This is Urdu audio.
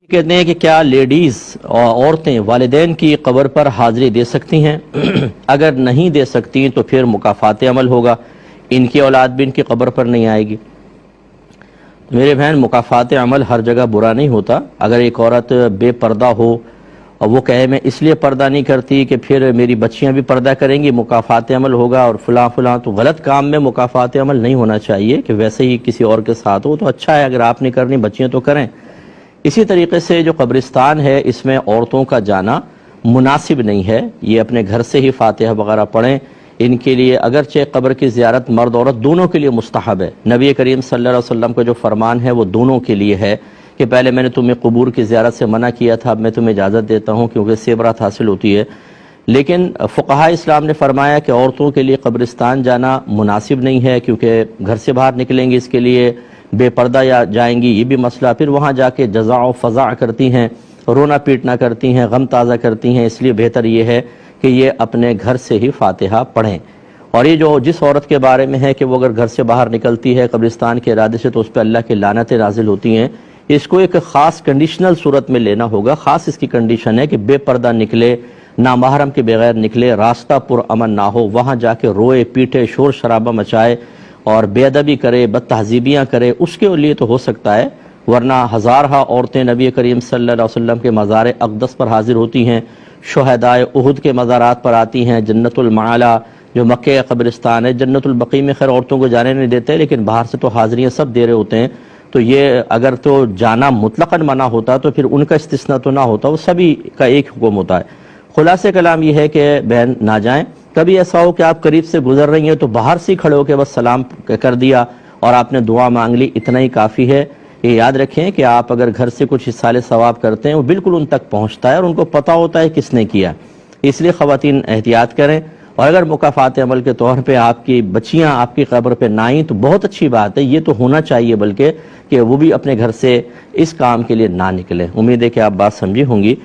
کہتے ہیں کہ کیا لیڈیز اور عورتیں والدین کی قبر پر حاضری دے سکتی ہیں؟ اگر نہیں دے سکتی تو پھر مکافات عمل ہوگا، ان کی اولاد بھی ان کی قبر پر نہیں آئے گی۔ میرے بہن، مکافات عمل ہر جگہ برا نہیں ہوتا۔ اگر ایک عورت بے پردہ ہو اور وہ کہے میں اس لیے پردہ نہیں کرتی کہ پھر میری بچیاں بھی پردہ کریں گی، مکافات عمل ہوگا اور فلاں فلاں، تو غلط کام میں مکافات عمل نہیں ہونا چاہیے کہ ویسے ہی کسی اور کے ساتھ ہو تو اچھا ہے، اگر آپ نہیں کرنی بچیاں تو کریں۔ اسی طریقے سے جو قبرستان ہے اس میں عورتوں کا جانا مناسب نہیں ہے، یہ اپنے گھر سے ہی فاتحہ وغیرہ پڑھیں۔ ان کے لیے اگرچہ قبر کی زیارت مرد عورت دونوں کے لیے مستحب ہے، نبی کریم صلی اللہ علیہ وسلم کا جو فرمان ہے وہ دونوں کے لیے ہے کہ پہلے میں نے تمہیں قبور کی زیارت سے منع کیا تھا، اب میں تمہیں اجازت دیتا ہوں کیونکہ اس سے برات حاصل ہوتی ہے۔ لیکن فقہاء اسلام نے فرمایا کہ عورتوں کے لیے قبرستان جانا مناسب نہیں ہے کیونکہ گھر سے باہر نکلیں گی، اس کے لیے بے پردہ یا جائیں گی، یہ بھی مسئلہ، پھر وہاں جا کے جزع و فضع کرتی ہیں، رونا پیٹنا کرتی ہیں، غم تازہ کرتی ہیں، اس لیے بہتر یہ ہے کہ یہ اپنے گھر سے ہی فاتحہ پڑھیں۔ اور یہ جو جس عورت کے بارے میں ہے کہ وہ اگر گھر سے باہر نکلتی ہے قبرستان کے ارادے سے تو اس پہ اللہ کی لعنتیں نازل ہوتی ہیں، اس کو ایک خاص کنڈیشنل صورت میں لینا ہوگا۔ خاص اس کی کنڈیشن ہے کہ بے پردہ نکلے، نامحرم کے بغیر نکلے، راستہ پر امن نہ ہو، وہاں جا کے روئے پیٹے شور شرابہ مچائے اور بے ادبی کرے، بد تہذیبیاں کرے، اس کے لیے تو ہو سکتا ہے، ورنہ ہزارہا عورتیں نبی کریم صلی اللہ علیہ وسلم کے مزار اقدس پر حاضر ہوتی ہیں، شہدائے احد کے مزارات پر آتی ہیں، جنت المعلا جو مکہ قبرستان ہے، جنت البقیع میں خیر عورتوں کو جانے نہیں دیتے لیکن باہر سے تو حاضریاں سب دے رہے ہوتے ہیں، تو یہ اگر تو جانا مطلقاً منع ہوتا تو پھر ان کا استثناء تو نہ ہوتا، وہ سبھی کا ایک حکم ہوتا ہے۔ خلاصہ کلام یہ ہے کہ بہن نہ جائیں۔ کبھی ایسا ہو کہ آپ قریب سے گزر رہی ہیں تو باہر سے کھڑے ہو کے بس سلام کر دیا اور آپ نے دعا مانگ لی، اتنا ہی کافی ہے۔ یہ یاد رکھیں کہ آپ اگر گھر سے کچھ اصال ثواب کرتے ہیں وہ بالکل ان تک پہنچتا ہے اور ان کو پتہ ہوتا ہے کس نے کیا، اس لیے خواتین احتیاط کریں۔ اور اگر مکافات عمل کے طور پہ آپ کی بچیاں آپ کی قبر پہ نہ آئیں تو بہت اچھی بات ہے، یہ تو ہونا چاہیے بلکہ کہ وہ بھی اپنے گھر سے اس کام کے لیے نہ نکلیں۔ امید ہے کہ آپ بات سمجھی ہوں گی۔